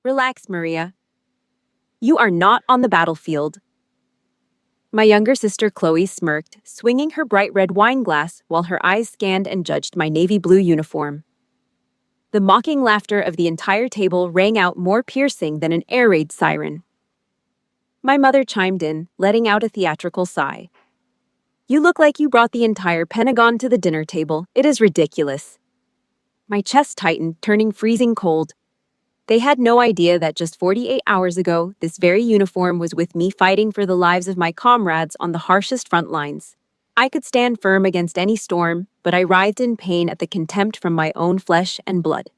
Relax, Maria. You are not on the battlefield. My younger sister Chloe smirked, swinging her bright red wine glass while her eyes scanned and judged my navy blue uniform. The mocking laughter of the entire table rang out more piercing than an air raid siren. My mother chimed in, letting out a theatrical sigh. You look like you brought the entire Pentagon to the dinner table. It is ridiculous. My chest tightened, turning freezing cold. They had no idea that just 48 hours ago, this very uniform was with me fighting for the lives of my comrades on the harshest front lines. I could stand firm against any storm, but I writhed in pain at the contempt from my own flesh and blood.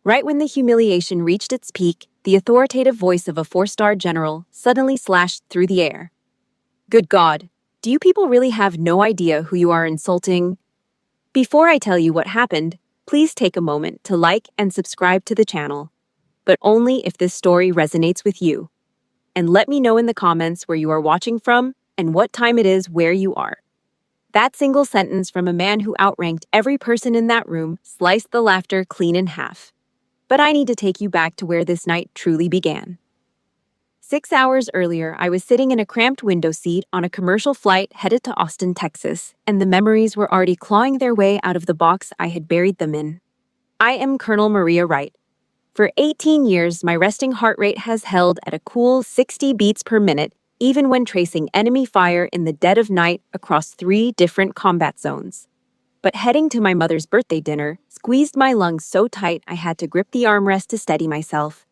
Right when the humiliation reached its peak, the authoritative voice of a 4-star general suddenly slashed through the air. Good God, do you people really have no idea who you are insulting? Before I tell you what happened, please take a moment to like and subscribe to the channel, but only if this story resonates with you. And let me know in the comments where you are watching from and what time it is where you are. That single sentence from a man who outranked every person in that room sliced the laughter clean in half. But I need to take you back to where this night truly began. 6 hours earlier, I was sitting in a cramped window seat on a commercial flight headed to Austin, Texas, and the memories were already clawing their way out of the box I had buried them in. I am Colonel Maria Wright. For 18 years, my resting heart rate has held at a cool 60 beats per minute, even when tracing enemy fire in the dead of night across 3 different combat zones. But heading to my mother's birthday dinner squeezed my lungs so tight I had to grip the armrest to steady myself.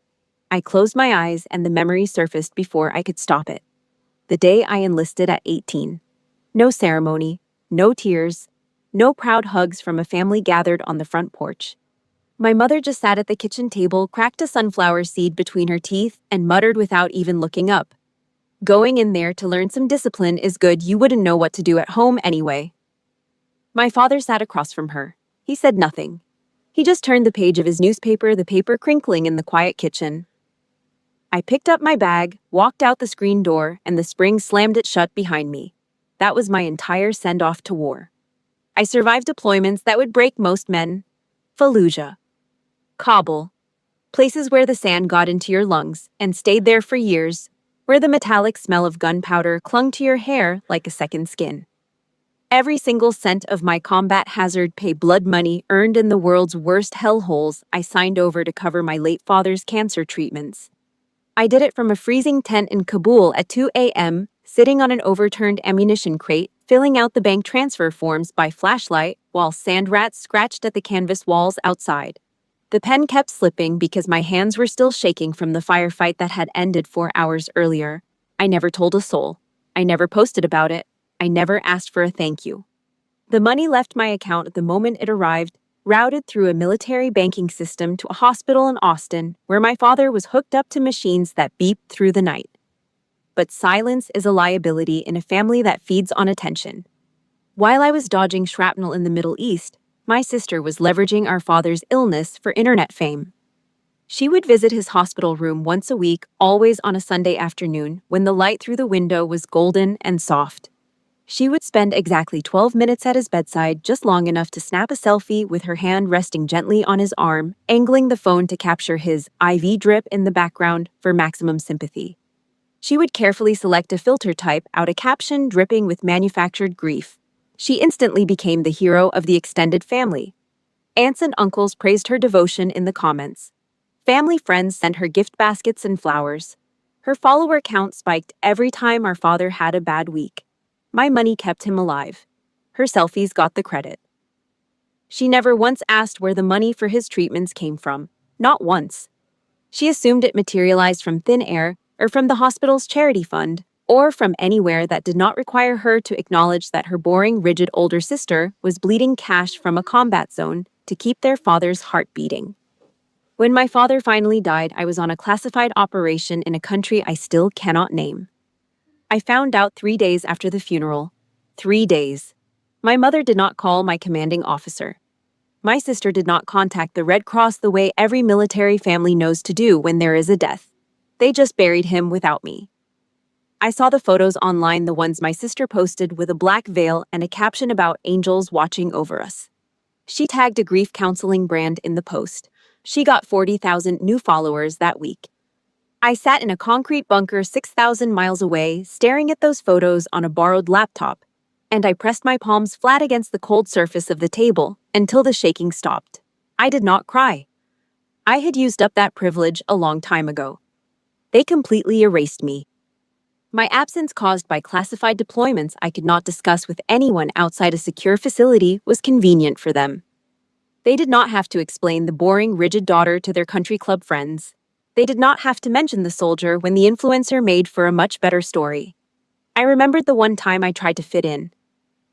I closed my eyes and the memory surfaced before I could stop it. The day I enlisted at 18. No ceremony, no tears, no proud hugs from a family gathered on the front porch. My mother just sat at the kitchen table, cracked a sunflower seed between her teeth, and muttered without even looking up. Going in there to learn some discipline is good, you wouldn't know what to do at home anyway. My father sat across from her. He said nothing. He just turned the page of his newspaper, the paper crinkling in the quiet kitchen. I picked up my bag, walked out the screen door, and the spring slammed it shut behind me. That was my entire send-off to war. I survived deployments that would break most men. Fallujah. Kabul. Places where the sand got into your lungs and stayed there for years, where the metallic smell of gunpowder clung to your hair like a second skin. Every single cent of my combat hazard pay blood money earned in the world's worst hellholes I signed over to cover my late father's cancer treatments. I did it from a freezing tent in Kabul at 2 a.m., sitting on an overturned ammunition crate, filling out the bank transfer forms by flashlight while sand rats scratched at the canvas walls outside. The pen kept slipping because my hands were still shaking from the firefight that had ended 4 hours earlier. I never told a soul. I never posted about it. I never asked for a thank you. The money left my account the moment it arrived, routed through a military banking system to a hospital in Austin, where my father was hooked up to machines that beeped through the night. But silence is a liability in a family that feeds on attention. While I was dodging shrapnel in the Middle East, my sister was leveraging our father's illness for internet fame. She would visit his hospital room once a week, always on a Sunday afternoon, when the light through the window was golden and soft. She would spend exactly 12 minutes at his bedside, just long enough to snap a selfie with her hand resting gently on his arm, angling the phone to capture his IV drip in the background for maximum sympathy. She would carefully select a filter type out a caption dripping with manufactured grief. She instantly became the hero of the extended family. Aunts and uncles praised her devotion in the comments. Family friends sent her gift baskets and flowers. Her follower count spiked every time our father had a bad week. My money kept him alive. Her selfies got the credit. She never once asked where the money for his treatments came from. Not once. She assumed it materialized from thin air, or from the hospital's charity fund, or from anywhere that did not require her to acknowledge that her boring, rigid older sister was bleeding cash from a combat zone to keep their father's heart beating. When my father finally died, I was on a classified operation in a country I still cannot name. I found out 3 days after the funeral. 3 days. My mother did not call my commanding officer. My sister did not contact the Red Cross the way every military family knows to do when there is a death. They just buried him without me. I saw the photos online, the ones my sister posted with a black veil and a caption about angels watching over us. She tagged a grief counseling brand in the post. She got 40,000 new followers that week. I sat in a concrete bunker 6,000 miles away, staring at those photos on a borrowed laptop, and I pressed my palms flat against the cold surface of the table until the shaking stopped. I did not cry. I had used up that privilege a long time ago. They completely erased me. My absence caused by classified deployments I could not discuss with anyone outside a secure facility was convenient for them. They did not have to explain the boring, rigid daughter to their country club friends. They did not have to mention the soldier when the influencer made for a much better story. I remembered the one time I tried to fit in.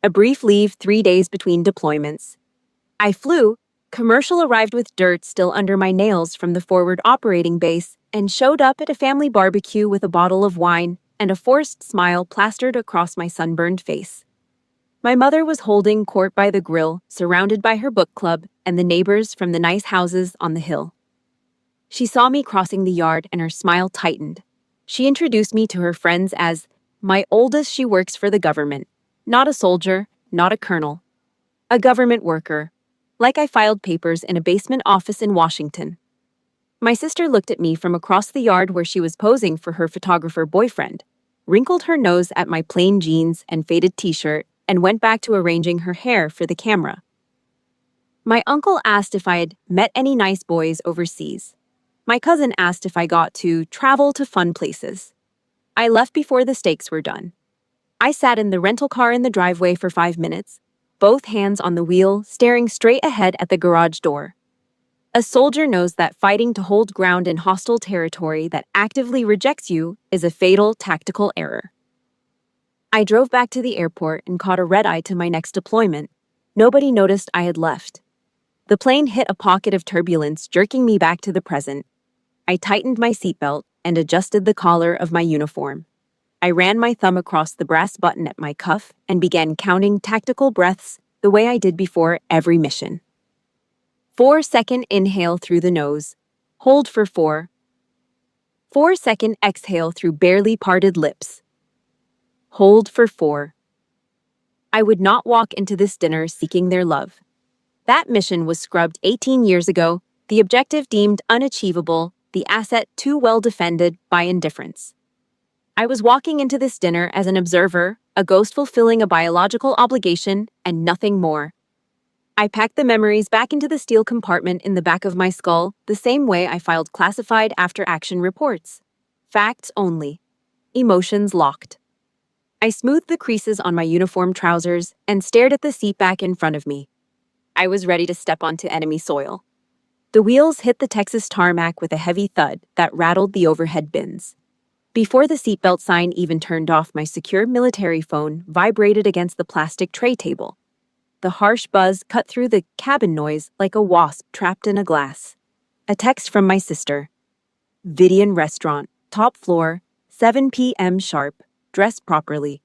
A brief leave 3 days between deployments. I flew, commercial arrived with dirt still under my nails from the forward operating base, and showed up at a family barbecue with a bottle of wine and a forced smile plastered across my sunburned face. My mother was holding court by the grill, surrounded by her book club and the neighbors from the nice houses on the hill. She saw me crossing the yard and her smile tightened. She introduced me to her friends as my oldest. She works for the government. Not a soldier, not a colonel. A government worker. Like I filed papers in a basement office in Washington. My sister looked at me from across the yard where she was posing for her photographer boyfriend, wrinkled her nose at my plain jeans and faded t-shirt, and went back to arranging her hair for the camera. My uncle asked if I had met any nice boys overseas. My cousin asked if I got to travel to fun places. I left before the stakes were done. I sat in the rental car in the driveway for 5 minutes, both hands on the wheel, staring straight ahead at the garage door. A soldier knows that fighting to hold ground in hostile territory that actively rejects you is a fatal tactical error. I drove back to the airport and caught a red-eye to my next deployment. Nobody noticed I had left. The plane hit a pocket of turbulence, jerking me back to the present. I tightened my seatbelt and adjusted the collar of my uniform. I ran my thumb across the brass button at my cuff and began counting tactical breaths the way I did before every mission. 4-second inhale through the nose. Hold for 4. 4-second exhale through barely parted lips. Hold for 4. I would not walk into this dinner seeking their love. That mission was scrubbed 18 years ago, the objective deemed unachievable, the asset too well defended by indifference. I was walking into this dinner as an observer, a ghost fulfilling a biological obligation, and nothing more. I packed the memories back into the steel compartment in the back of my skull, the same way I filed classified after-action reports. Facts only. Emotions locked. I smoothed the creases on my uniform trousers and stared at the seat back in front of me. I was ready to step onto enemy soil. The wheels hit the Texas tarmac with a heavy thud that rattled the overhead bins. Before the seatbelt sign even turned off, my secure military phone vibrated against the plastic tray table. The harsh buzz cut through the cabin noise like a wasp trapped in a glass. A text from my sister. Vidian restaurant, top floor, 7 p.m. sharp, dress properly.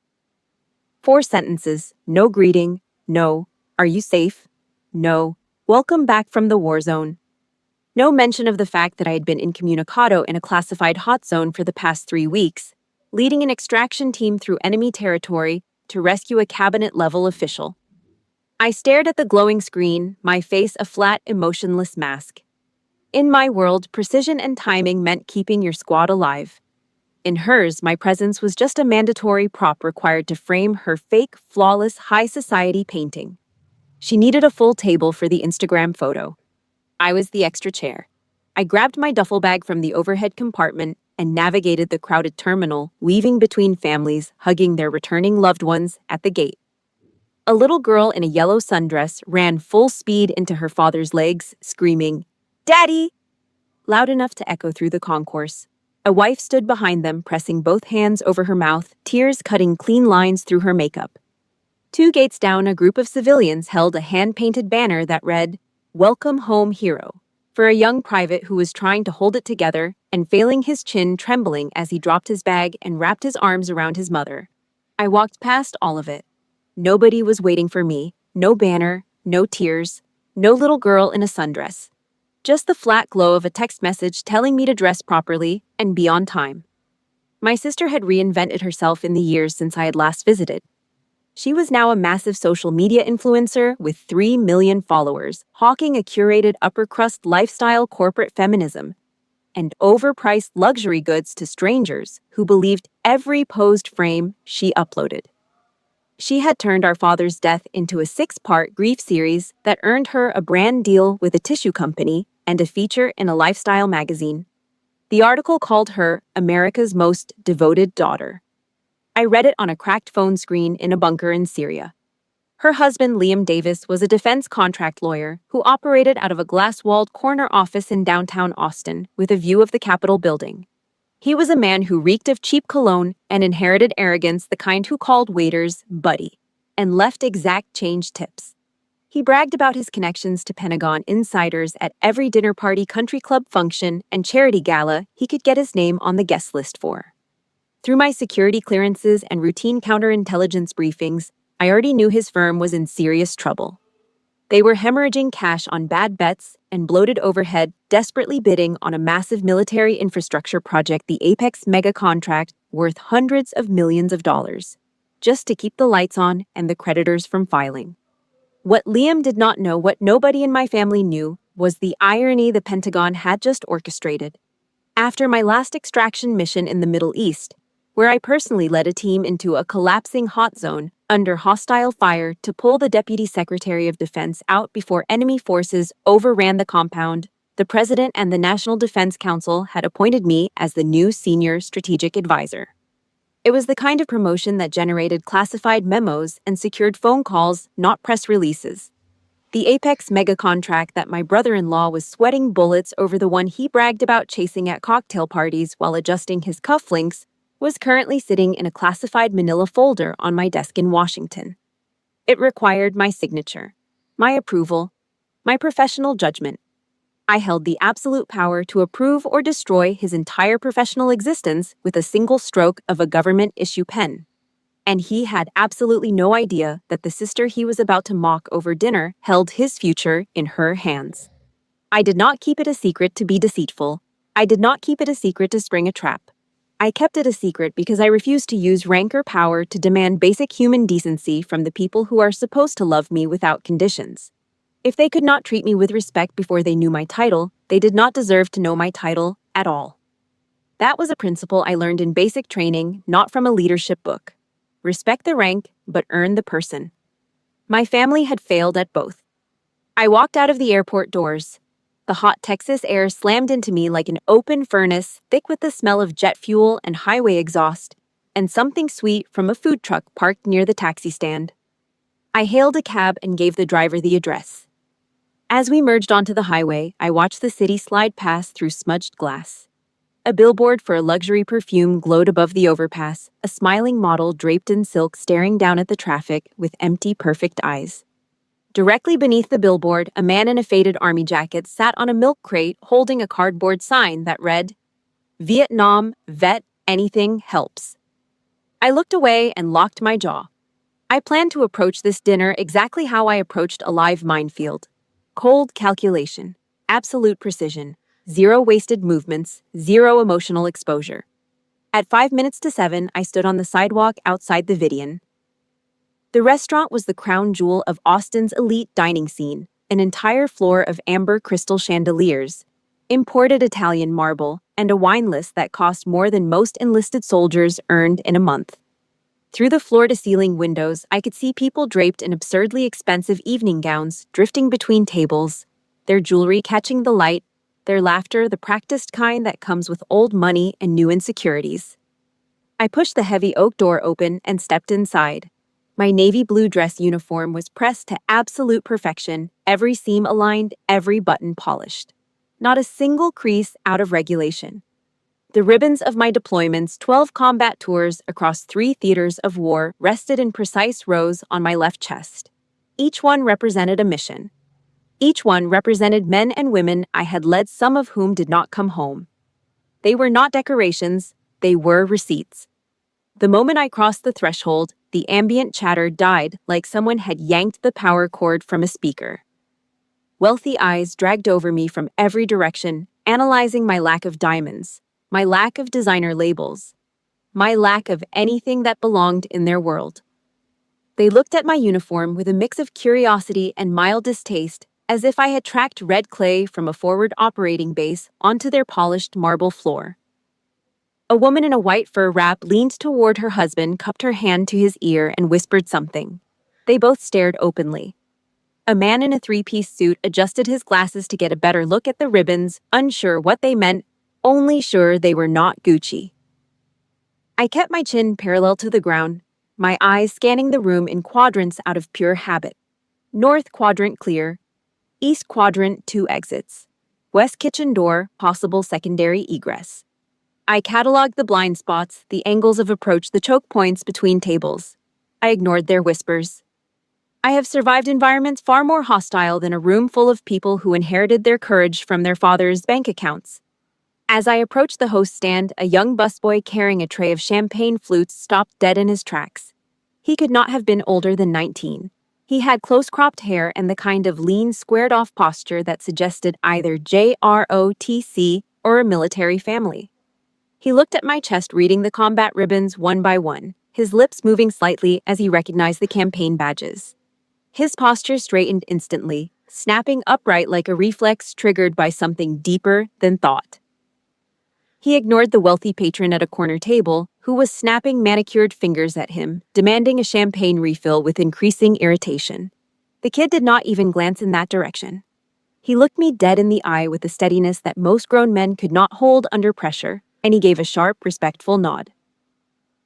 4 sentences, no greeting, no, are you safe? No, welcome back from the war zone. No mention of the fact that I had been incommunicado in a classified hot zone for the past 3 weeks, leading an extraction team through enemy territory to rescue a cabinet-level official. I stared at the glowing screen, my face a flat, emotionless mask. In my world, precision and timing meant keeping your squad alive. In hers, my presence was just a mandatory prop required to frame her fake, flawless, high society painting. She needed a full table for the Instagram photo. I was the extra chair. I grabbed my duffel bag from the overhead compartment and navigated the crowded terminal, weaving between families, hugging their returning loved ones at the gate. A little girl in a yellow sundress ran full speed into her father's legs, screaming, "Daddy!" loud enough to echo through the concourse. A wife stood behind them, pressing both hands over her mouth, tears cutting clean lines through her makeup. 2 gates down, a group of civilians held a hand-painted banner that read, "Welcome home, hero," for a young private who was trying to hold it together and failing, his chin trembling as he dropped his bag and wrapped his arms around his mother. I walked past all of it. Nobody was waiting for me, no banner, no tears, no little girl in a sundress. Just the flat glow of a text message telling me to dress properly and be on time. My sister had reinvented herself in the years since I had last visited. She was now a massive social media influencer with 3 million followers, hawking a curated upper-crust lifestyle corporate feminism and overpriced luxury goods to strangers who believed every posed frame she uploaded. She had turned our father's death into a 6-part grief series that earned her a brand deal with a tissue company and a feature in a lifestyle magazine. The article called her America's most devoted daughter. I read it on a cracked phone screen in a bunker in Syria. Her husband, Liam Davis, was a defense contract lawyer who operated out of a glass-walled corner office in downtown Austin with a view of the Capitol building. He was a man who reeked of cheap cologne and inherited arrogance, the kind who called waiters buddy and left exact change tips. He bragged about his connections to Pentagon insiders at every dinner party, country club function, and charity gala he could get his name on the guest list for. Through my security clearances and routine counterintelligence briefings, I already knew his firm was in serious trouble. They were hemorrhaging cash on bad bets and bloated overhead, desperately bidding on a massive military infrastructure project, the Apex mega contract worth hundreds of millions of dollars, just to keep the lights on and the creditors from filing. What Liam did not know, what nobody in my family knew, was the irony the Pentagon had just orchestrated. After my last extraction mission in the Middle East, where I personally led a team into a collapsing hot zone under hostile fire to pull the Deputy Secretary of Defense out before enemy forces overran the compound, the President and the National Defense Council had appointed me as the new Senior Strategic Advisor. It was the kind of promotion that generated classified memos and secured phone calls, not press releases. The Apex mega contract that my brother-in-law was sweating bullets over, the one he bragged about chasing at cocktail parties while adjusting his cufflinks, was currently sitting in a classified manila folder on my desk in Washington. It required my signature, my approval, my professional judgment. I held the absolute power to approve or destroy his entire professional existence with a single stroke of a government-issue pen. And he had absolutely no idea that the sister he was about to mock over dinner held his future in her hands. I did not keep it a secret to be deceitful. I did not keep it a secret to spring a trap. I kept it a secret because I refused to use rank or power to demand basic human decency from the people who are supposed to love me without conditions. If they could not treat me with respect before they knew my title, they did not deserve to know my title at all. That was a principle I learned in basic training, not from a leadership book. Respect the rank, but earn the person. My family had failed at both. I walked out of the airport doors. The hot Texas air slammed into me like an open furnace, thick with the smell of jet fuel and highway exhaust, and something sweet from a food truck parked near the taxi stand. I hailed a cab and gave the driver the address. As we merged onto the highway, I watched the city slide past through smudged glass. A billboard for a luxury perfume glowed above the overpass, a smiling model draped in silk staring down at the traffic with empty, perfect eyes. Directly beneath the billboard, a man in a faded army jacket sat on a milk crate holding a cardboard sign that read, "Vietnam, vet, anything helps." I looked away and locked my jaw. I planned to approach this dinner exactly how I approached a live minefield. Cold calculation, absolute precision, zero wasted movements, zero emotional exposure. At 5 minutes to 7, I stood on the sidewalk outside the Vidian. The restaurant was the crown jewel of Austin's elite dining scene, an entire floor of amber crystal chandeliers, imported Italian marble, and a wine list that cost more than most enlisted soldiers earned in a month. Through the floor-to-ceiling windows, I could see people draped in absurdly expensive evening gowns drifting between tables, their jewelry catching the light, their laughter the practiced kind that comes with old money and new insecurities. I pushed the heavy oak door open and stepped inside. My navy blue dress uniform was pressed to absolute perfection, every seam aligned, every button polished. Not a single crease out of regulation. The ribbons of my deployments, 12 combat tours across 3 theaters of war, rested in precise rows on my left chest. Each one represented a mission. Each one represented men and women I had led, some of whom did not come home. They were not decorations, they were receipts. The moment I crossed the threshold, the ambient chatter died like someone had yanked the power cord from a speaker. Wealthy eyes dragged over me from every direction, analyzing my lack of diamonds, my lack of designer labels, my lack of anything that belonged in their world. They looked at my uniform with a mix of curiosity and mild distaste, as if I had tracked red clay from a forward operating base onto their polished marble floor. A woman in a white fur wrap leaned toward her husband, cupped her hand to his ear, and whispered something. They both stared openly. A man in a three-piece suit adjusted his glasses to get a better look at the ribbons, unsure what they meant, only sure they were not Gucci. I kept my chin parallel to the ground, my eyes scanning the room in quadrants out of pure habit. North quadrant clear, east quadrant 2 exits, west kitchen door, possible secondary egress. I cataloged the blind spots, the angles of approach, the choke points between tables. I ignored their whispers. I have survived environments far more hostile than a room full of people who inherited their courage from their father's bank accounts. As I approached the host stand, a young busboy carrying a tray of champagne flutes stopped dead in his tracks. He could not have been older than 19. He had close-cropped hair and the kind of lean, squared-off posture that suggested either JROTC or a military family. He looked at my chest, reading the combat ribbons one by one, his lips moving slightly as he recognized the campaign badges. His posture straightened instantly, snapping upright like a reflex triggered by something deeper than thought. He ignored the wealthy patron at a corner table, who was snapping manicured fingers at him, demanding a champagne refill with increasing irritation. The kid did not even glance in that direction. He looked me dead in the eye with a steadiness that most grown men could not hold under pressure, and he gave a sharp, respectful nod.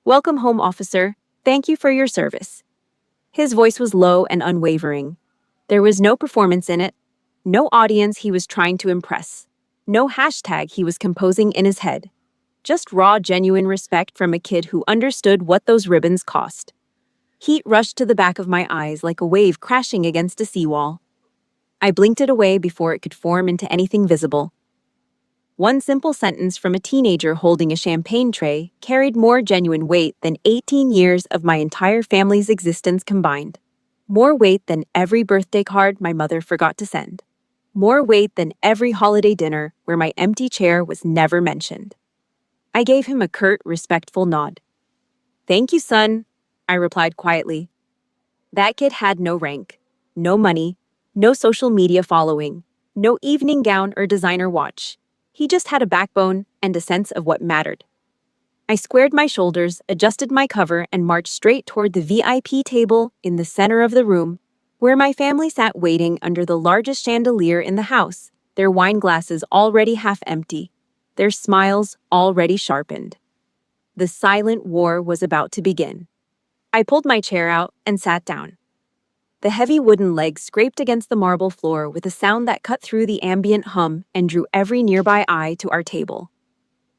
"Welcome home, officer. Thank you for your service." His voice was low and unwavering. There was no performance in it, no audience he was trying to impress, no hashtag he was composing in his head. Just raw, genuine respect from a kid who understood what those ribbons cost. Heat rushed to the back of my eyes like a wave crashing against a seawall. I blinked it away before it could form into anything visible. One simple sentence from a teenager holding a champagne tray carried more genuine weight than 18 years of my entire family's existence combined. More weight than every birthday card my mother forgot to send. More weight than every holiday dinner where my empty chair was never mentioned. I gave him a curt, respectful nod. "Thank you, son," I replied quietly. That kid had no rank, no money, no social media following, no evening gown or designer watch. He just had a backbone and a sense of what mattered. I squared my shoulders, adjusted my cover, and marched straight toward the VIP table in the center of the room, where my family sat waiting under the largest chandelier in the house, their wine glasses already half empty, their smiles already sharpened. The silent war was about to begin. I pulled my chair out and sat down. The heavy wooden legs scraped against the marble floor with a sound that cut through the ambient hum and drew every nearby eye to our table.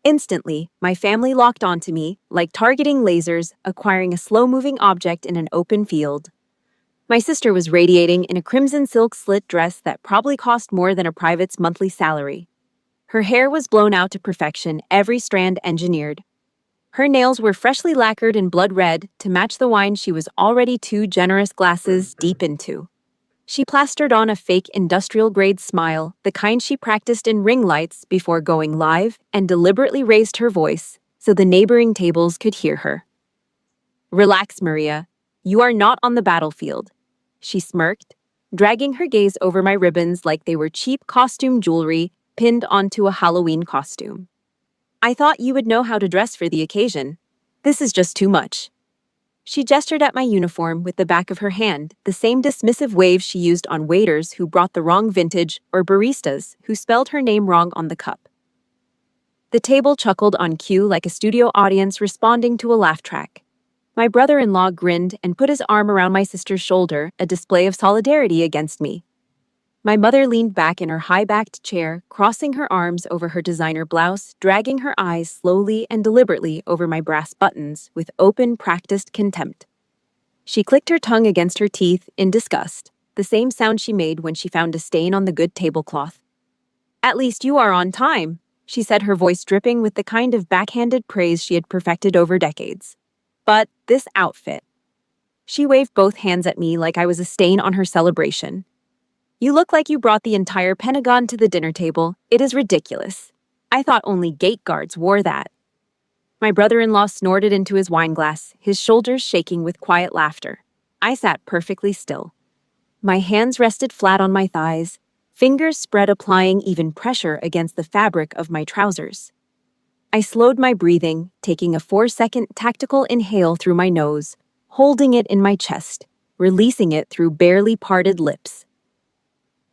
Instantly, my family locked onto me, like targeting lasers, acquiring a slow-moving object in an open field. My sister was radiating in a crimson silk slit dress that probably cost more than a private's monthly salary. Her hair was blown out to perfection, every strand engineered. Her nails were freshly lacquered in blood red to match the wine she was already 2 generous glasses deep into. She plastered on a fake industrial-grade smile, the kind she practiced in ring lights before going live, and deliberately raised her voice so the neighboring tables could hear her. "Relax, Maria. You are not on the battlefield," she smirked, dragging her gaze over my ribbons like they were cheap costume jewelry pinned onto a Halloween costume. "I thought you would know how to dress for the occasion. This is just too much." She gestured at my uniform with the back of her hand, the same dismissive wave she used on waiters who brought the wrong vintage or baristas who spelled her name wrong on the cup. The table chuckled on cue like a studio audience responding to a laugh track. My brother-in-law grinned and put his arm around my sister's shoulder, a display of solidarity against me. My mother leaned back in her high-backed chair, crossing her arms over her designer blouse, dragging her eyes slowly and deliberately over my brass buttons with open, practiced contempt. She clicked her tongue against her teeth in disgust, the same sound she made when she found a stain on the good tablecloth. "At least you are on time," she said, her voice dripping with the kind of backhanded praise she had perfected over decades. "But this outfit." She waved both hands at me like I was a stain on her celebration. "You look like you brought the entire Pentagon to the dinner table. It is ridiculous. I thought only gate guards wore that." My brother-in-law snorted into his wine glass, his shoulders shaking with quiet laughter. I sat perfectly still. My hands rested flat on my thighs, fingers spread applying even pressure against the fabric of my trousers. I slowed my breathing, taking a 4-second tactical inhale through my nose, holding it in my chest, releasing it through barely parted lips.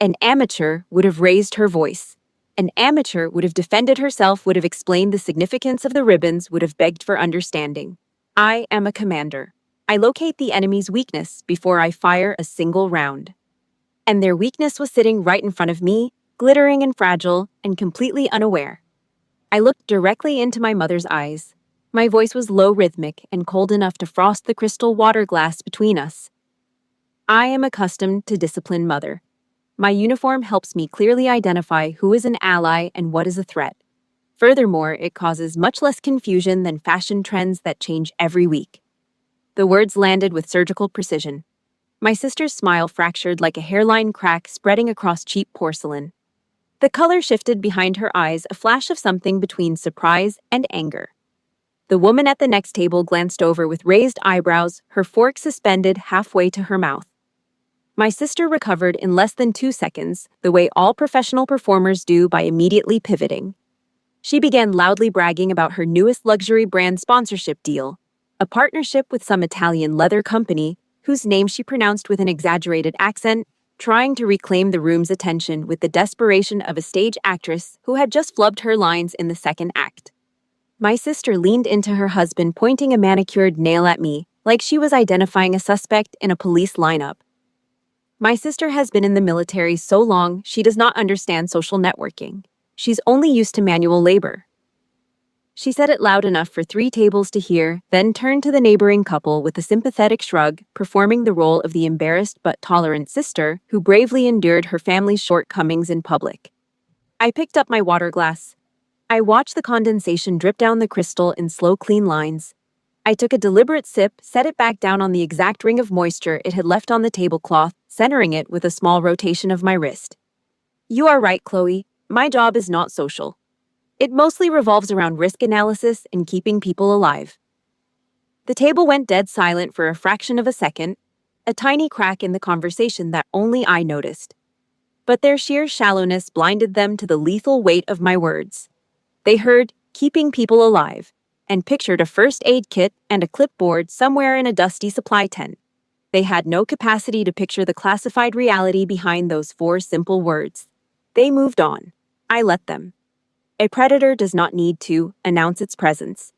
An amateur would have raised her voice. An amateur would have defended herself, would have explained the significance of the ribbons, would have begged for understanding. I am a commander. I locate the enemy's weakness before I fire a single round. And their weakness was sitting right in front of me, glittering and fragile, and completely unaware. I looked directly into my mother's eyes. My voice was low, rhythmic, and cold enough to frost the crystal water glass between us. I am accustomed to discipline, mother. My uniform helps me clearly identify who is an ally and what is a threat. Furthermore, it causes much less confusion than fashion trends that change every week. The words landed with surgical precision. My sister's smile fractured like a hairline crack spreading across cheap porcelain. The color shifted behind her eyes, a flash of something between surprise and anger. The woman at the next table glanced over with raised eyebrows, her fork suspended halfway to her mouth. My sister recovered in less than 2 seconds, the way all professional performers do by immediately pivoting. She began loudly bragging about her newest luxury brand sponsorship deal, a partnership with some Italian leather company whose name she pronounced with an exaggerated accent, trying to reclaim the room's attention with the desperation of a stage actress who had just flubbed her lines in the second act. My sister leaned into her husband, pointing a manicured nail at me, like she was identifying a suspect in a police lineup. My sister has been in the military so long she does not understand social networking. She's only used to manual labor. She said it loud enough for 3 tables to hear, then turned to the neighboring couple with a sympathetic shrug, performing the role of the embarrassed but tolerant sister who bravely endured her family's shortcomings in public. I picked up my water glass. I watched the condensation drip down the crystal in slow, clean lines. I took a deliberate sip, set it back down on the exact ring of moisture it had left on the tablecloth, centering it with a small rotation of my wrist. You are right, Chloe. My job is not social. It mostly revolves around risk analysis and keeping people alive. The table went dead silent for a fraction of a second, a tiny crack in the conversation that only I noticed. But their sheer shallowness blinded them to the lethal weight of my words. They heard, keeping people alive, and pictured a first aid kit and a clipboard somewhere in a dusty supply tent. They had no capacity to picture the classified reality behind those 4 simple words. They moved on. I let them. A predator does not need to announce its presence.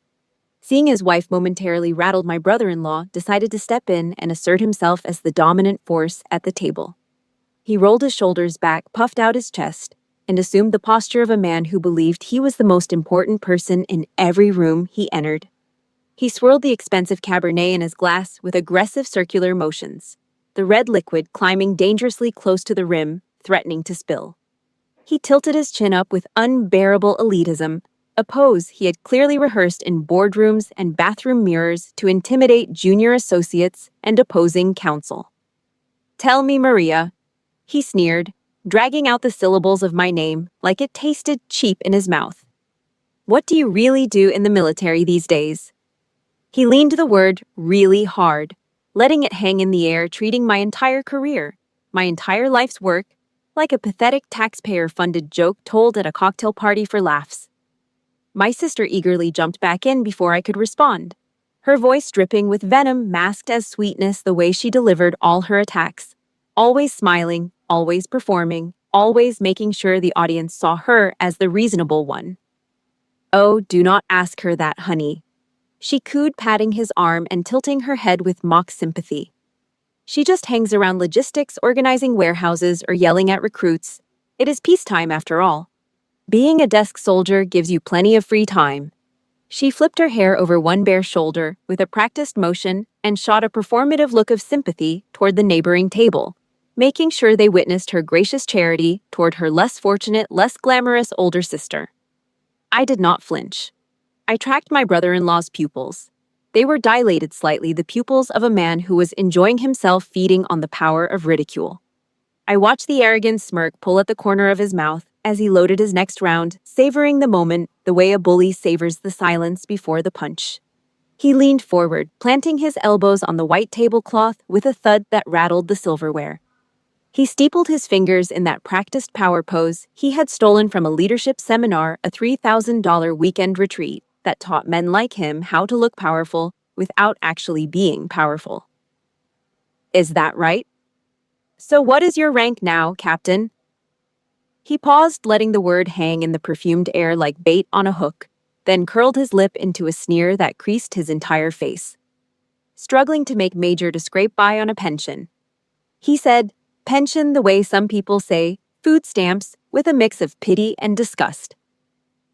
Seeing his wife momentarily rattled, my brother-in-law decided to step in and assert himself as the dominant force at the table. He rolled his shoulders back, puffed out his chest, and assumed the posture of a man who believed he was the most important person in every room he entered. He swirled the expensive Cabernet in his glass with aggressive circular motions, the red liquid climbing dangerously close to the rim, threatening to spill. He tilted his chin up with unbearable elitism, a pose he had clearly rehearsed in boardrooms and bathroom mirrors to intimidate junior associates and opposing counsel. Tell me, Maria, he sneered, dragging out the syllables of my name like it tasted cheap in his mouth. What do you really do in the military these days? He leaned the word really hard, letting it hang in the air, treating my entire career, my entire life's work, like a pathetic taxpayer-funded joke told at a cocktail party for laughs. My sister eagerly jumped back in before I could respond, her voice dripping with venom masked as sweetness the way she delivered all her attacks, always smiling, always performing, always making sure the audience saw her as the reasonable one. Oh, do not ask her that, honey. She cooed, patting his arm and tilting her head with mock sympathy. She just hangs around logistics, organizing warehouses, or yelling at recruits. It is peacetime after all. Being a desk soldier gives you plenty of free time. She flipped her hair over one bare shoulder with a practiced motion and shot a performative look of sympathy toward the neighboring table, making sure they witnessed her gracious charity toward her less fortunate, less glamorous older sister. I did not flinch. I tracked my brother-in-law's pupils. They were dilated slightly, the pupils of a man who was enjoying himself, feeding on the power of ridicule. I watched the arrogant smirk pull at the corner of his mouth as he loaded his next round, savoring the moment the way a bully savors the silence before the punch. He leaned forward, planting his elbows on the white tablecloth with a thud that rattled the silverware. He steepled his fingers in that practiced power pose he had stolen from a leadership seminar, a $3,000 weekend retreat that taught men like him how to look powerful without actually being powerful. Is that right? So what is your rank now, Captain? He paused, letting the word hang in the perfumed air like bait on a hook, then curled his lip into a sneer that creased his entire face. Struggling to make Major to scrape by on a pension. He said, pension the way some people say, food stamps, with a mix of pity and disgust.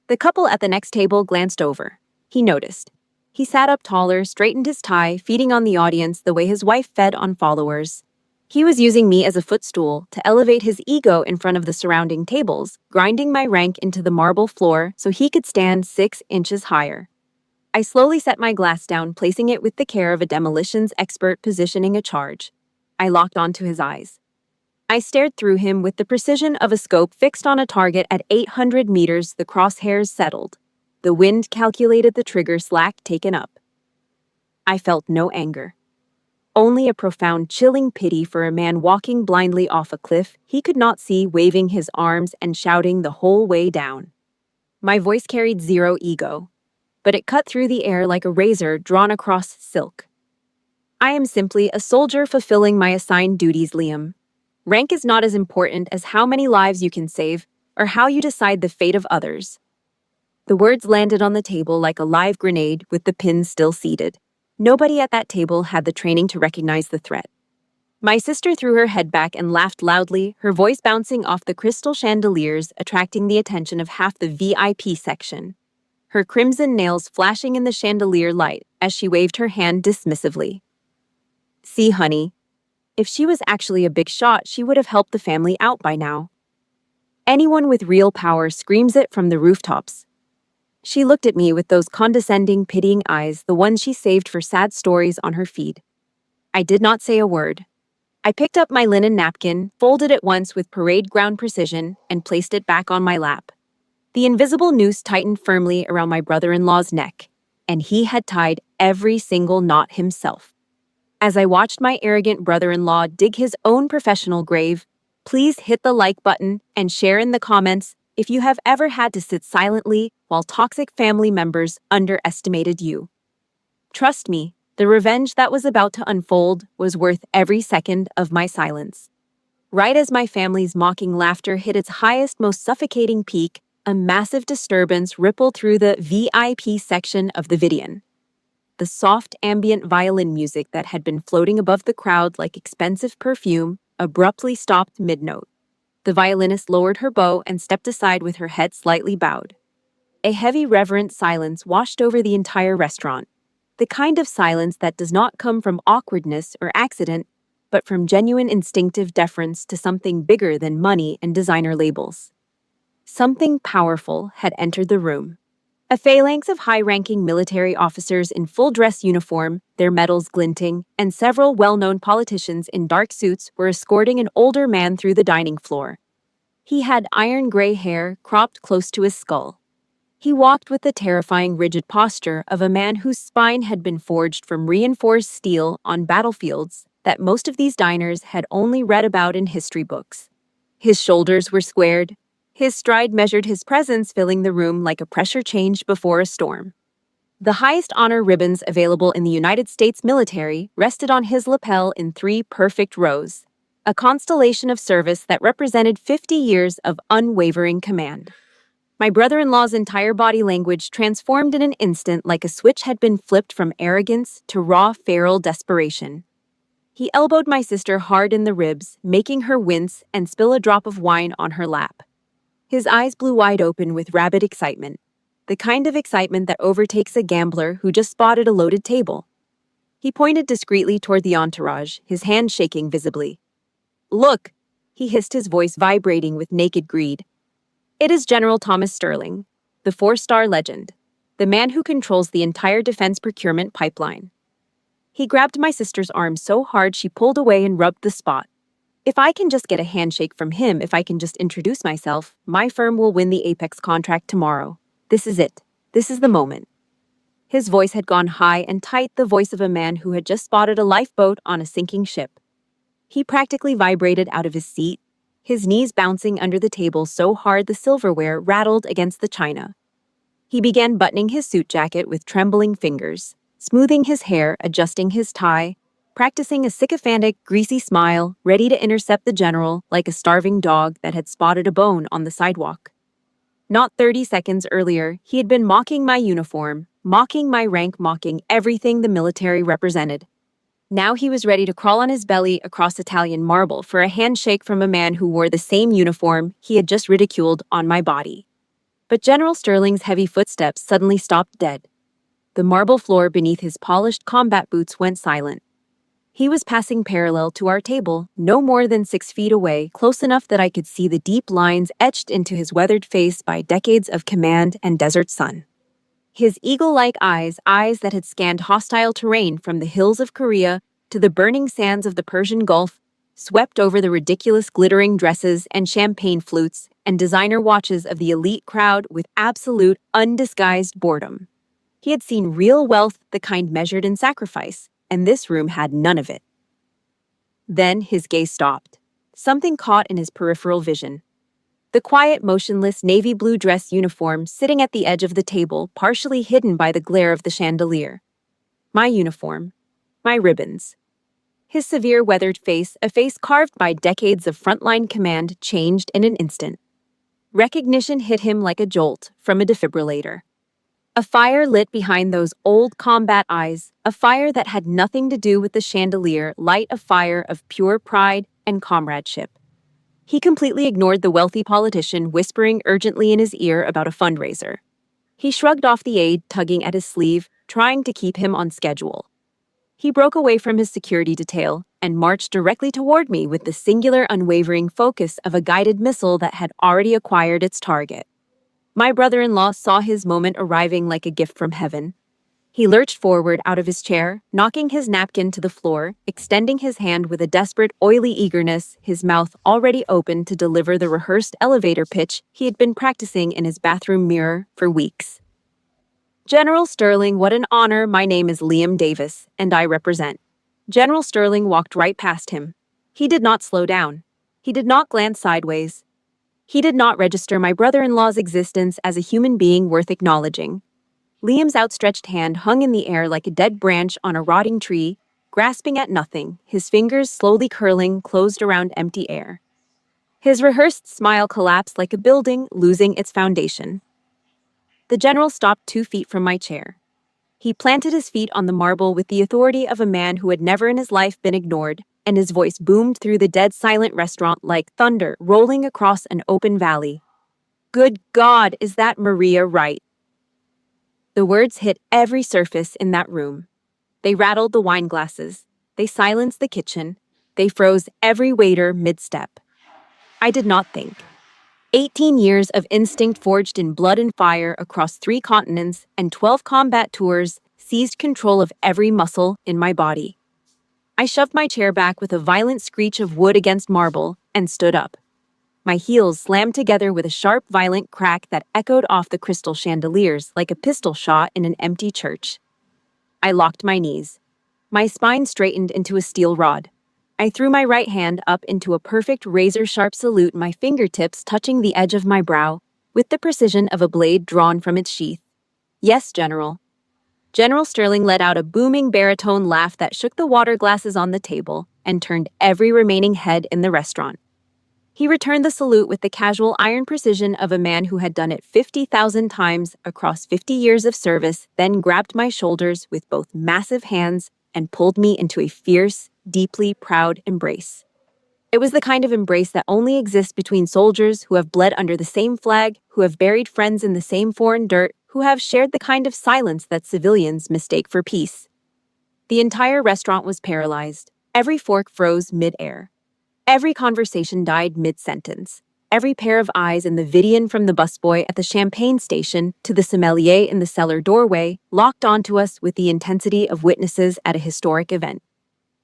The couple at the next table glanced over. He noticed. He sat up taller, straightened his tie, feeding on the audience the way his wife fed on followers. He was using me as a footstool to elevate his ego in front of the surrounding tables, grinding my rank into the marble floor so he could stand 6 inches higher. I slowly set my glass down, placing it with the care of a demolitions expert positioning a charge. I locked onto his eyes. I stared through him with the precision of a scope fixed on a target at 800 meters. The crosshairs settled. The wind calculated the trigger slack taken up. I felt no anger. Only a profound, chilling pity for a man walking blindly off a cliff he could not see, waving his arms and shouting the whole way down. My voice carried zero ego, but it cut through the air like a razor drawn across silk. I am simply a soldier fulfilling my assigned duties, Liam. Rank is not as important as how many lives you can save or how you decide the fate of others. The words landed on the table like a live grenade with the pins still seated. Nobody at that table had the training to recognize the threat. My sister threw her head back and laughed loudly, her voice bouncing off the crystal chandeliers, attracting the attention of half the VIP section. Her crimson nails flashing in the chandelier light as she waved her hand dismissively. See, honey, if she was actually a big shot, she would have helped the family out by now. Anyone with real power screams it from the rooftops. She looked at me with those condescending, pitying eyes, the ones she saved for sad stories on her feed. I did not say a word. I picked up my linen napkin, folded it once with parade ground precision, and placed it back on my lap. The invisible noose tightened firmly around my brother-in-law's neck, and he had tied every single knot himself. As I watched my arrogant brother-in-law dig his own professional grave, please hit the like button and share in the comments if you have ever had to sit silently while toxic family members underestimated you. Trust me, the revenge that was about to unfold was worth every second of my silence. Right as my family's mocking laughter hit its highest, most suffocating peak, a massive disturbance rippled through the VIP section of the Vidian. The soft ambient violin music that had been floating above the crowd like expensive perfume abruptly stopped mid-note. The violinist lowered her bow and stepped aside with her head slightly bowed. A heavy, reverent silence washed over the entire restaurant, the kind of silence that does not come from awkwardness or accident, but from genuine instinctive deference to something bigger than money and designer labels. Something powerful had entered the room. A phalanx of high-ranking military officers in full-dress uniform, their medals glinting, and several well-known politicians in dark suits were escorting an older man through the dining floor. He had iron-gray hair cropped close to his skull. He walked with the terrifying rigid posture of a man whose spine had been forged from reinforced steel on battlefields that most of these diners had only read about in history books. His shoulders were squared. His stride measured his presence, filling the room like a pressure change before a storm. The highest honor ribbons available in the United States military rested on his lapel in 3 perfect rows, a constellation of service that represented 50 years of unwavering command. My brother-in-law's entire body language transformed in an instant like a switch had been flipped from arrogance to raw, feral desperation. He elbowed my sister hard in the ribs, making her wince and spill a drop of wine on her lap. His eyes blew wide open with rabid excitement, the kind of excitement that overtakes a gambler who just spotted a loaded table. He pointed discreetly toward the entourage, his hand shaking visibly. "Look," he hissed, his voice vibrating with naked greed. "It is General Thomas Sterling, the 4-star legend, the man who controls the entire defense procurement pipeline." He grabbed my sister's arm so hard she pulled away and rubbed the spot. "If I can just get a handshake from him, if I can just introduce myself, my firm will win the Apex contract tomorrow. This is it. This is the moment." His voice had gone high and tight, the voice of a man who had just spotted a lifeboat on a sinking ship. He practically vibrated out of his seat, his knees bouncing under the table so hard the silverware rattled against the china. He began buttoning his suit jacket with trembling fingers, smoothing his hair, adjusting his tie, practicing a sycophantic, greasy smile, ready to intercept the general like a starving dog that had spotted a bone on the sidewalk. Not 30 seconds earlier, he had been mocking my uniform, mocking my rank, mocking everything the military represented. Now he was ready to crawl on his belly across Italian marble for a handshake from a man who wore the same uniform he had just ridiculed on my body. But General Sterling's heavy footsteps suddenly stopped dead. The marble floor beneath his polished combat boots went silent. He was passing parallel to our table, no more than 6 feet away, close enough that I could see the deep lines etched into his weathered face by decades of command and desert sun. His eagle-like eyes that had scanned hostile terrain from the hills of Korea to the burning sands of the Persian Gulf, swept over the ridiculous glittering dresses and champagne flutes and designer watches of the elite crowd with absolute, undisguised boredom. He had seen real wealth, the kind measured in sacrifice, and this room had none of it. Then his gaze stopped. Something caught in his peripheral vision. The quiet, motionless navy blue dress uniform sitting at the edge of the table, partially hidden by the glare of the chandelier. My uniform. My ribbons. His severe, weathered face, a face carved by decades of frontline command, changed in an instant. Recognition hit him like a jolt from a defibrillator. A fire lit behind those old combat eyes, a fire that had nothing to do with the chandelier, light a fire of pure pride and comradeship. He completely ignored the wealthy politician whispering urgently in his ear about a fundraiser. He shrugged off the aide tugging at his sleeve, trying to keep him on schedule. He broke away from his security detail and marched directly toward me with the singular, unwavering focus of a guided missile that had already acquired its target. My brother-in-law saw his moment arriving like a gift from heaven. He lurched forward out of his chair, knocking his napkin to the floor, extending his hand with a desperate, oily eagerness, his mouth already open to deliver the rehearsed elevator pitch he had been practicing in his bathroom mirror for weeks. General Sterling, what an honor. My name is Liam Davis, and I represent. General Sterling walked right past him. He did not slow down. He did not glance sideways. He did not register my brother-in-law's existence as a human being worth acknowledging. Liam's outstretched hand hung in the air like a dead branch on a rotting tree, grasping at nothing, his fingers slowly curling closed around empty air. His rehearsed smile collapsed like a building losing its foundation. The general stopped 2 feet from my chair. He planted his feet on the marble with the authority of a man who had never in his life been ignored, and his voice boomed through the dead silent restaurant like thunder rolling across an open valley. Good God, is that Maria right? The words hit every surface in that room. They rattled the wine glasses. They silenced the kitchen. They froze every waiter mid-step. I did not think. 18 years of instinct forged in blood and fire across 3 continents and 12 combat tours seized control of every muscle in my body. I shoved my chair back with a violent screech of wood against marble and stood up. My heels slammed together with a sharp, violent crack that echoed off the crystal chandeliers like a pistol shot in an empty church. I locked my knees. My spine straightened into a steel rod. I threw my right hand up into a perfect razor-sharp salute, my fingertips touching the edge of my brow, with the precision of a blade drawn from its sheath. Yes, General. General Sterling let out a booming baritone laugh that shook the water glasses on the table and turned every remaining head in the restaurant. He returned the salute with the casual iron precision of a man who had done it 50,000 times across 50 years of service, then grabbed my shoulders with both massive hands and pulled me into a fierce, deeply proud embrace. It was the kind of embrace that only exists between soldiers who have bled under the same flag, who have buried friends in the same foreign dirt, who have shared the kind of silence that civilians mistake for peace. The entire restaurant was paralyzed. Every fork froze mid-air. Every conversation died mid-sentence. Every pair of eyes in the Vidian from the busboy at the champagne station to the sommelier in the cellar doorway locked onto us with the intensity of witnesses at a historic event.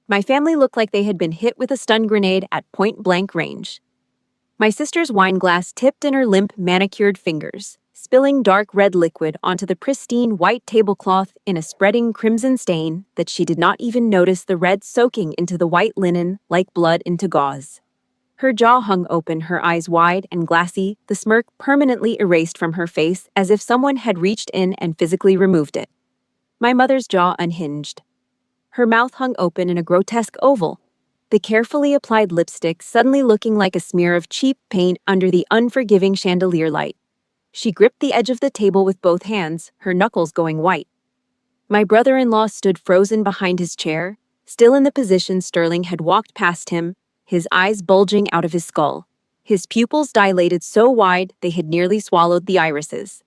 My family looked like they had been hit with a stun grenade at point-blank range. My sister's wine glass tipped in her limp, manicured fingers, spilling spilling dark red liquid onto the pristine white tablecloth in a spreading crimson stain that she did not even notice the red soaking into the white linen like blood into gauze. Her jaw hung open, her eyes wide and glassy, the smirk permanently erased from her face as if someone had reached in and physically removed it. My mother's jaw unhinged. Her mouth hung open in a grotesque oval, the carefully applied lipstick suddenly looking like a smear of cheap paint under the unforgiving chandelier light. She gripped the edge of the table with both hands, her knuckles going white. My brother-in-law stood frozen behind his chair, still in the position Sterling had walked past him, his eyes bulging out of his skull. His pupils dilated so wide they had nearly swallowed the irises.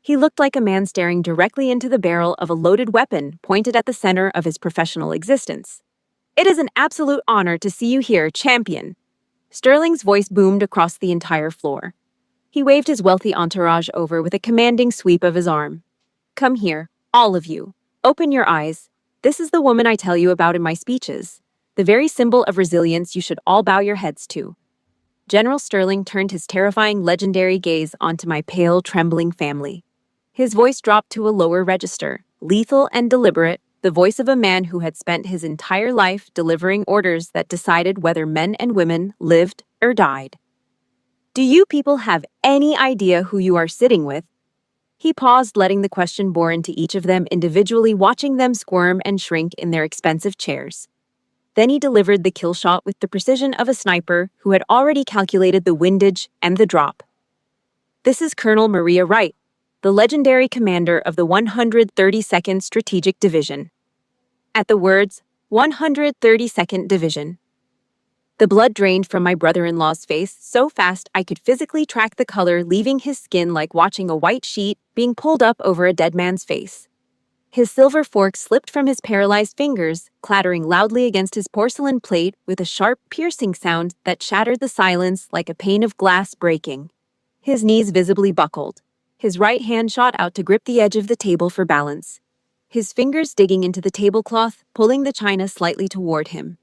He looked like a man staring directly into the barrel of a loaded weapon pointed at the center of his professional existence. "It is an absolute honor to see you here, champion." Sterling's voice boomed across the entire floor. He waved his wealthy entourage over with a commanding sweep of his arm. "Come here, all of you. Open your eyes. This is the woman I tell you about in my speeches. The very symbol of resilience you should all bow your heads to." General Sterling turned his terrifying legendary gaze onto my pale, trembling family. His voice dropped to a lower register, lethal and deliberate, the voice of a man who had spent his entire life delivering orders that decided whether men and women lived or died. "Do you people have any idea who you are sitting with?" He paused, letting the question bore into each of them individually, watching them squirm and shrink in their expensive chairs. Then he delivered the kill shot with the precision of a sniper who had already calculated the windage and the drop. "This is Colonel Maria Wright, the legendary commander of the 132nd Strategic Division." At the words, 132nd Division, the blood drained from my brother-in-law's face so fast I could physically track the color leaving his skin like watching a white sheet being pulled up over a dead man's face. His silver fork slipped from his paralyzed fingers, clattering loudly against his porcelain plate with a sharp, piercing sound that shattered the silence like a pane of glass breaking. His knees visibly buckled. His right hand shot out to grip the edge of the table for balance, his fingers digging into the tablecloth, pulling the china slightly toward him.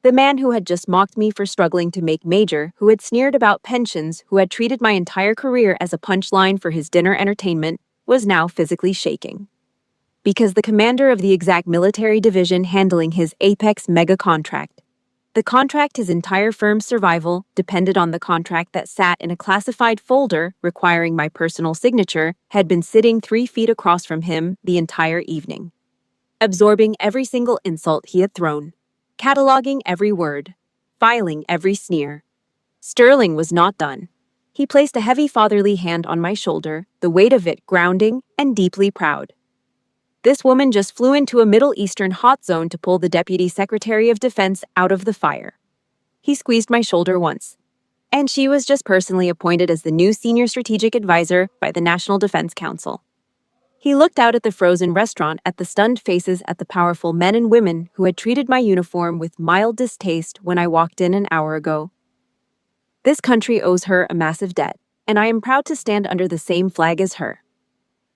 The man who had just mocked me for struggling to make major, who had sneered about pensions, who had treated my entire career as a punchline for his dinner entertainment, was now physically shaking. Because the commander of the exact military division handling his apex mega contract. The contract his entire firm's survival depended on, the contract that sat in a classified folder requiring my personal signature, had been sitting 3 feet across from him the entire evening, absorbing every single insult he had thrown, cataloging every word, filing every sneer. Sterling was not done. He placed a heavy fatherly hand on my shoulder, the weight of it grounding and deeply proud. "This woman just flew into a Middle Eastern hot zone to pull the Deputy Secretary of Defense out of the fire." He squeezed my shoulder once. "And she was just personally appointed as the new Senior Strategic Advisor by the National Defense Council." He looked out at the frozen restaurant, at the stunned faces, at the powerful men and women who had treated my uniform with mild distaste when I walked in an hour ago. "This country owes her a massive debt, and I am proud to stand under the same flag as her."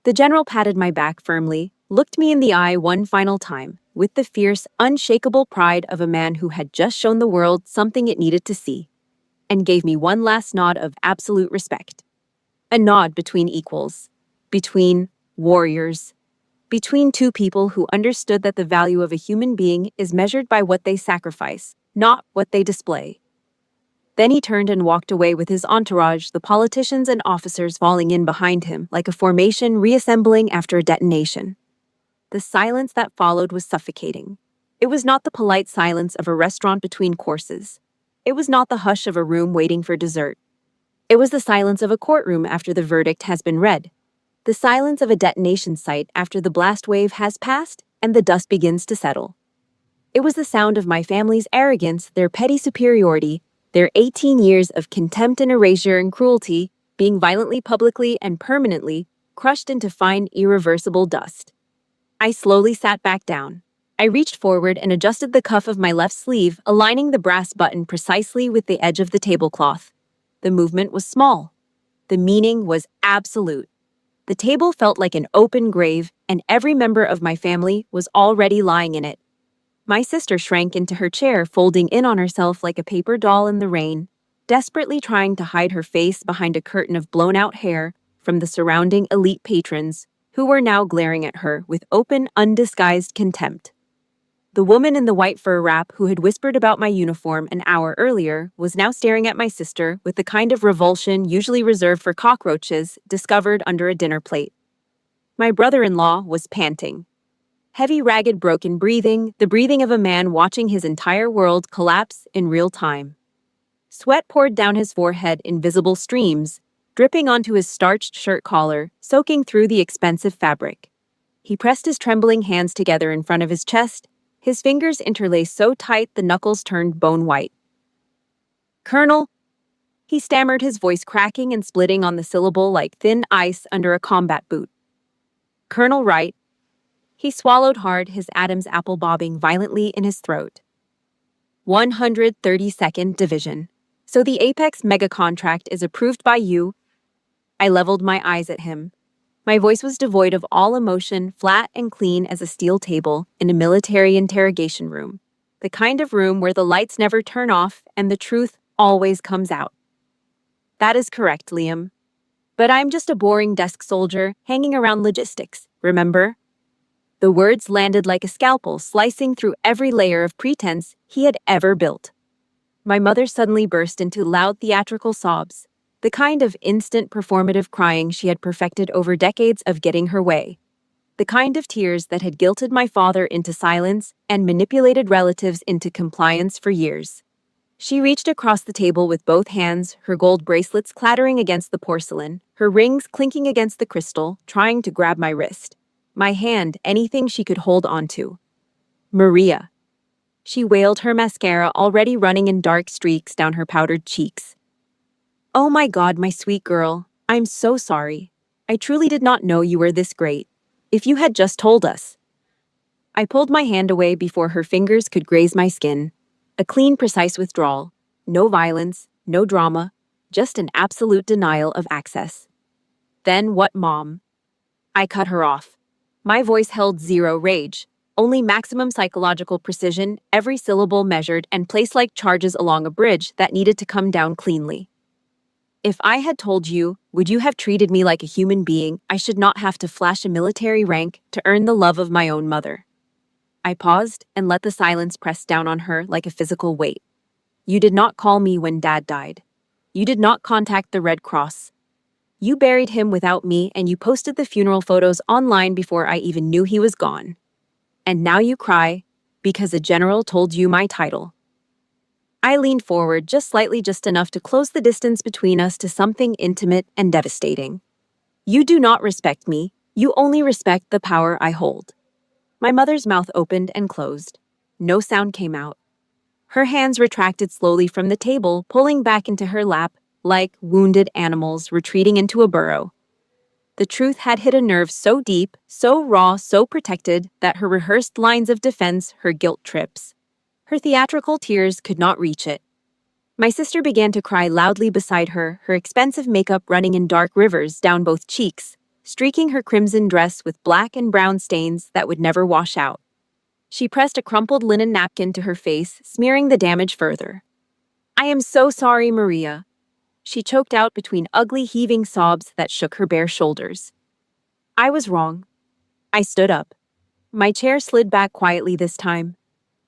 The general patted my back firmly, looked me in the eye one final time, with the fierce, unshakable pride of a man who had just shown the world something it needed to see, and gave me one last nod of absolute respect. A nod between equals, between warriors, between two people who understood that the value of a human being is measured by what they sacrifice, not what they display. Then he turned and walked away with his entourage, the politicians and officers falling in behind him like a formation reassembling after a detonation. The silence that followed was suffocating. It was not the polite silence of a restaurant between courses. It was not the hush of a room waiting for dessert. It was the silence of a courtroom after the verdict has been read. The silence of a detonation site after the blast wave has passed and the dust begins to settle. It was the sound of my family's arrogance, their petty superiority, their 18 years of contempt and erasure and cruelty being violently, publicly, and permanently crushed into fine, irreversible dust. I slowly sat back down. I reached forward and adjusted the cuff of my left sleeve, aligning the brass button precisely with the edge of the tablecloth. The movement was small. The meaning was absolute. The table felt like an open grave, and every member of my family was already lying in it. My sister shrank into her chair, folding in on herself like a paper doll in the rain, desperately trying to hide her face behind a curtain of blown-out hair, from the surrounding elite patrons, who were now glaring at her with open, undisguised contempt. The woman in the white fur wrap who had whispered about my uniform an hour earlier was now staring at my sister with the kind of revulsion usually reserved for cockroaches discovered under a dinner plate. My brother-in-law was panting. Heavy, ragged, broken breathing, the breathing of a man watching his entire world collapse in real time. Sweat poured down his forehead in visible streams, dripping onto his starched shirt collar, soaking through the expensive fabric. He pressed his trembling hands together in front of his chest, his fingers interlaced so tight the knuckles turned bone white. "Colonel," he stammered, his voice cracking and splitting on the syllable like thin ice under a combat boot. "Colonel Wright." He swallowed hard, his Adam's apple bobbing violently in his throat. 132nd Division. "So the Apex mega contract is approved by you?" I leveled my eyes at him. My voice was devoid of all emotion, flat and clean as a steel table in a military interrogation room. The kind of room where the lights never turn off and the truth always comes out. "That is correct, Liam. But I'm just a boring desk soldier hanging around logistics, remember?" The words landed like a scalpel, slicing through every layer of pretense he had ever built. My mother suddenly burst into loud theatrical sobs, the kind of instant performative crying she had perfected over decades of getting her way. The kind of tears that had guilted my father into silence and manipulated relatives into compliance for years. She reached across the table with both hands, her gold bracelets clattering against the porcelain, her rings clinking against the crystal, trying to grab my wrist. My hand, anything she could hold onto. "Maria." She wailed, her mascara already running in dark streaks down her powdered cheeks. "Oh my God, my sweet girl, I'm so sorry. I truly did not know you were this great. If you had just told us." I pulled my hand away before her fingers could graze my skin. A clean, precise withdrawal. No violence, no drama, just an absolute denial of access. "Then what, Mom?" I cut her off. My voice held zero rage, only maximum psychological precision, every syllable measured and placed like charges along a bridge that needed to come down cleanly. "If I had told you, would you have treated me like a human being I should not have to flash a military rank to earn the love of my own mother?" I paused and let the silence press down on her like a physical weight. "You did not call me when Dad died. You did not contact the Red Cross. You buried him without me, and you posted the funeral photos online before I even knew he was gone. And now you cry because a general told you my title." I leaned forward just slightly, just enough to close the distance between us to something intimate and devastating. "You do not respect me. You only respect the power I hold." My mother's mouth opened and closed. No sound came out. Her hands retracted slowly from the table, pulling back into her lap like wounded animals retreating into a burrow. The truth had hit a nerve so deep, so raw, so protected that her rehearsed lines of defense, her guilt trips, her theatrical tears could not reach it. My sister began to cry loudly beside her, her expensive makeup running in dark rivers down both cheeks, streaking her crimson dress with black and brown stains that would never wash out. She pressed a crumpled linen napkin to her face, smearing the damage further. "I am so sorry, Maria," she choked out between ugly, heaving sobs that shook her bare shoulders. "I was wrong." I stood up. My chair slid back quietly this time.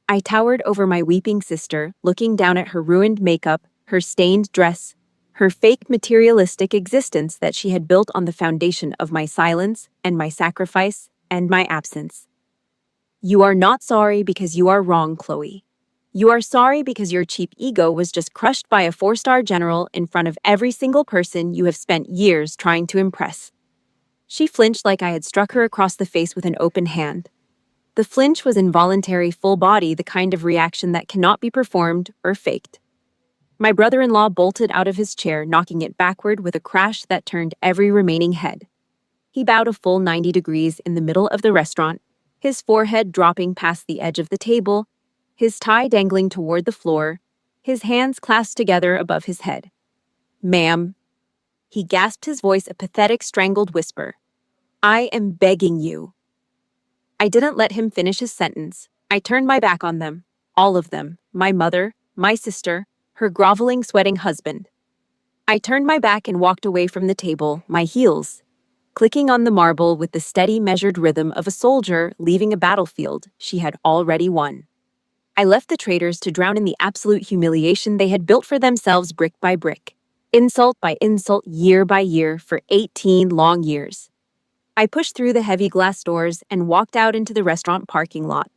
I towered over my weeping sister, looking down at her ruined makeup, her stained dress, her fake materialistic existence that she had built on the foundation of my silence and my sacrifice and my absence. "You are not sorry because you are wrong, Chloe. You are sorry because your cheap ego was just crushed by a 4-star general in front of every single person you have spent years trying to impress." She flinched like I had struck her across the face with an open hand. The flinch was involuntary, full body, the kind of reaction that cannot be performed or faked. My brother-in-law bolted out of his chair, knocking it backward with a crash that turned every remaining head. He bowed a full 90 degrees in the middle of the restaurant, his forehead dropping past the edge of the table, his tie dangling toward the floor, his hands clasped together above his head. "Ma'am," he gasped, his voice a pathetic, strangled whisper. "I am begging you." I didn't let him finish his sentence. I turned my back on them, all of them, my mother, my sister, her groveling, sweating husband. I turned my back and walked away from the table, my heels clicking on the marble with the steady, measured rhythm of a soldier leaving a battlefield she had already won. I left the traitors to drown in the absolute humiliation they had built for themselves brick by brick, insult by insult, year by year, for 18 long years. I pushed through the heavy glass doors and walked out into the restaurant parking lot.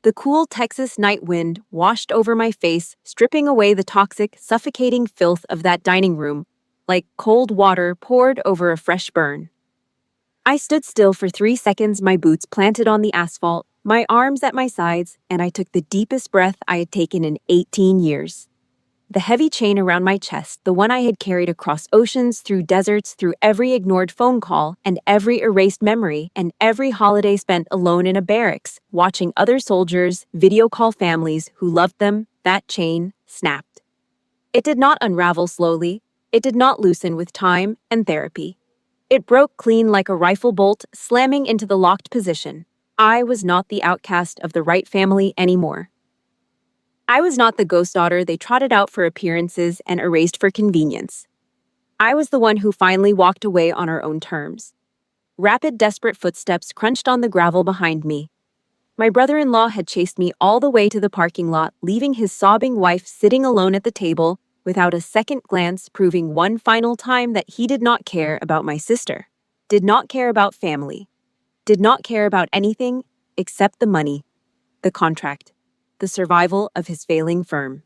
The cool Texas night wind washed over my face, stripping away the toxic, suffocating filth of that dining room, like cold water poured over a fresh burn. I stood still for 3 seconds, my boots planted on the asphalt, my arms at my sides, and I took the deepest breath I had taken in 18 years. The heavy chain around my chest, the one I had carried across oceans, through deserts, through every ignored phone call, and every erased memory, and every holiday spent alone in a barracks, watching other soldiers video call families who loved them, that chain snapped. It did not unravel slowly. It did not loosen with time and therapy. It broke clean like a rifle bolt, slamming into the locked position. I was not the outcast of the Wright family anymore. I was not the ghost daughter they trotted out for appearances and erased for convenience. I was the one who finally walked away on her own terms. Rapid, desperate footsteps crunched on the gravel behind me. My brother-in-law had chased me all the way to the parking lot, leaving his sobbing wife sitting alone at the table, without a second glance, proving one final time that he did not care about my sister, did not care about family, did not care about anything except the money, the contract, the survival of his failing firm.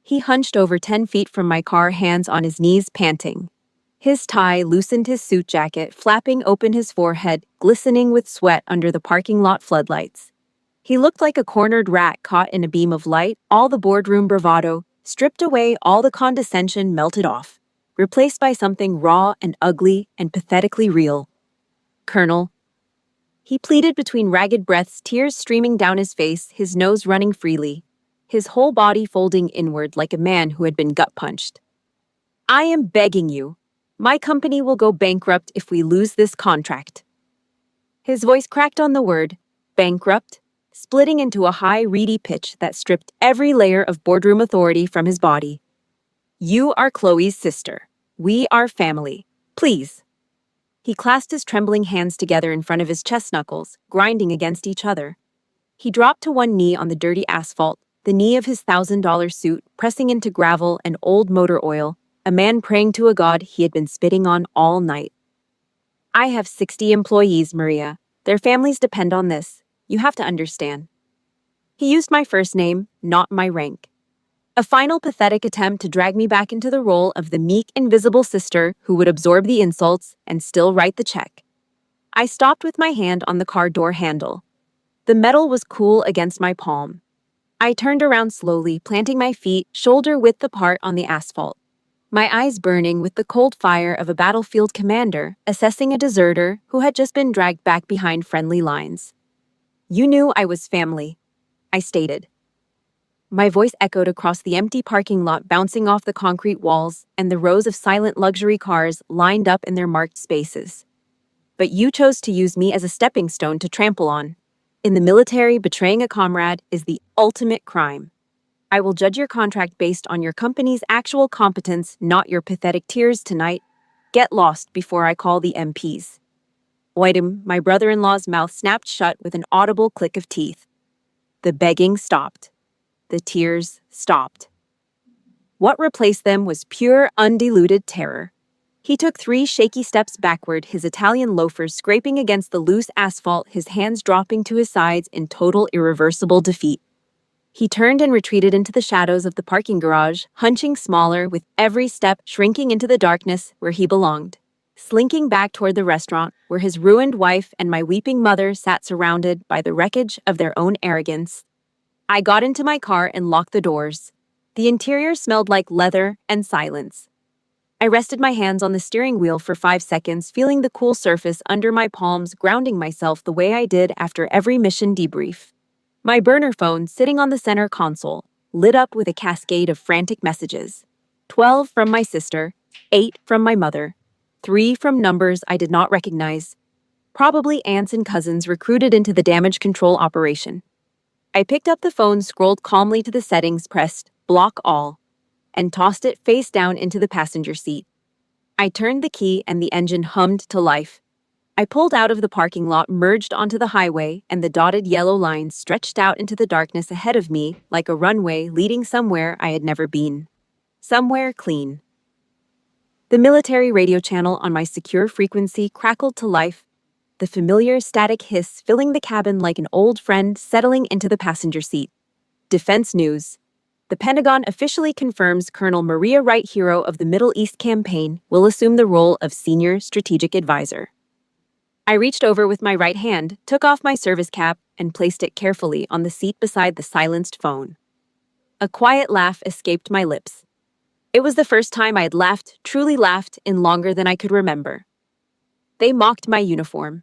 He hunched over 10 feet from my car, hands on his knees, panting. His tie loosened his suit jacket, flapping open his forehead, glistening with sweat under the parking lot floodlights. He looked like a cornered rat caught in a beam of light, all the boardroom bravado stripped away, all the condescension melted off, replaced by something raw and ugly and pathetically real. "Colonel," he pleaded between ragged breaths, tears streaming down his face, his nose running freely, his whole body folding inward like a man who had been gut-punched. "I am begging you. My company will go bankrupt if we lose this contract." His voice cracked on the word, bankrupt, splitting into a high, reedy pitch that stripped every layer of boardroom authority from his body. "You are Chloe's sister. We are family. Please." He clasped his trembling hands together in front of his chest knuckles, grinding against each other. He dropped to one knee on the dirty asphalt, the knee of his $1,000 suit pressing into gravel and old motor oil, a man praying to a god he had been spitting on all night. "I have 60 employees, Maria. Their families depend on this. You have to understand." He used my first name, not my rank. A final pathetic attempt to drag me back into the role of the meek, invisible sister who would absorb the insults and still write the check. I stopped with my hand on the car door handle. The metal was cool against my palm. I turned around slowly, planting my feet shoulder-width apart on the asphalt, my eyes burning with the cold fire of a battlefield commander assessing a deserter who had just been dragged back behind friendly lines. "You knew I was family," I stated. My voice echoed across the empty parking lot, bouncing off the concrete walls and the rows of silent luxury cars lined up in their marked spaces. "But you chose to use me as a stepping stone to trample on. In the military, betraying a comrade is the ultimate crime. I will judge your contract based on your company's actual competence, not your pathetic tears tonight. Get lost before I call the MPs." Oidem, my brother-in-law's mouth snapped shut with an audible click of teeth. The begging stopped. The tears stopped. What replaced them was pure, undiluted terror. He took 3 shaky steps backward, his Italian loafers scraping against the loose asphalt, his hands dropping to his sides in total, irreversible defeat. He turned and retreated into the shadows of the parking garage, hunching smaller with every step, shrinking into the darkness where he belonged, slinking back toward the restaurant where his ruined wife and my weeping mother sat surrounded by the wreckage of their own arrogance. I got into my car and locked the doors. The interior smelled like leather and silence. I rested my hands on the steering wheel for 5 seconds, feeling the cool surface under my palms, grounding myself the way I did after every mission debrief. My burner phone, sitting on the center console, lit up with a cascade of frantic messages. 12 from my sister, 8 from my mother, 3 from numbers I did not recognize. Probably aunts and cousins recruited into the damage control operation. I picked up the phone, scrolled calmly to the settings, pressed block all. and tossed it face down into the passenger seat. I turned the key and the engine hummed to life. I pulled out of the parking lot, merged onto the highway, and the dotted yellow lines stretched out into the darkness ahead of me like a runway leading somewhere I had never been. Somewhere clean. The military radio channel on my secure frequency crackled to life, the familiar static hiss filling the cabin like an old friend settling into the passenger seat. Defense news. The Pentagon officially confirms Colonel Maria Wright, hero of the Middle East campaign, will assume the role of Senior Strategic Advisor. I reached over with my right hand, took off my service cap, and placed it carefully on the seat beside the silenced phone. A quiet laugh escaped my lips. It was the first time I had laughed, truly laughed, in longer than I could remember. They mocked my uniform.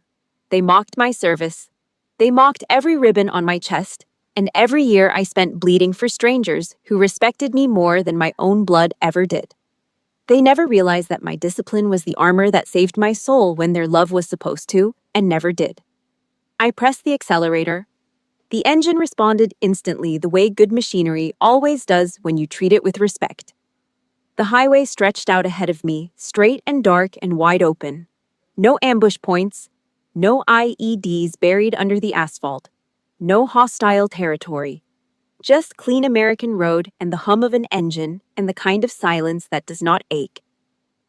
They mocked my service. They mocked every ribbon on my chest, and every year I spent bleeding for strangers who respected me more than my own blood ever did. They never realized that my discipline was the armor that saved my soul when their love was supposed to, and never did. I pressed the accelerator. The engine responded instantly, the way good machinery always does when you treat it with respect. The highway stretched out ahead of me, straight and dark and wide open. No ambush points, no IEDs buried under the asphalt, no hostile territory. Just clean American road and the hum of an engine and the kind of silence that does not ache.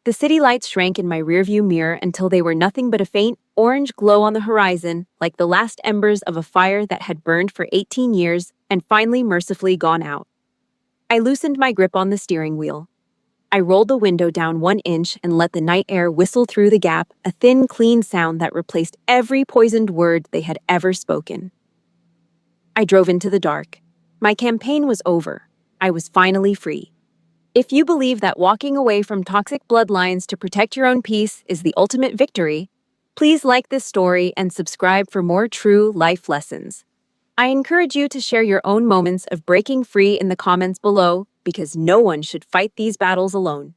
The city lights shrank in my rearview mirror until they were nothing but a faint orange glow on the horizon, like the last embers of a fire that had burned for 18 years and finally mercifully gone out. I loosened my grip on the steering wheel. I rolled the window down 1 inch and let the night air whistle through the gap, a thin, clean sound that replaced every poisoned word they had ever spoken. I drove into the dark. My campaign was over. I was finally free. If you believe that walking away from toxic bloodlines to protect your own peace is the ultimate victory, please like this story and subscribe for more true life lessons. I encourage you to share your own moments of breaking free in the comments below, because no one should fight these battles alone.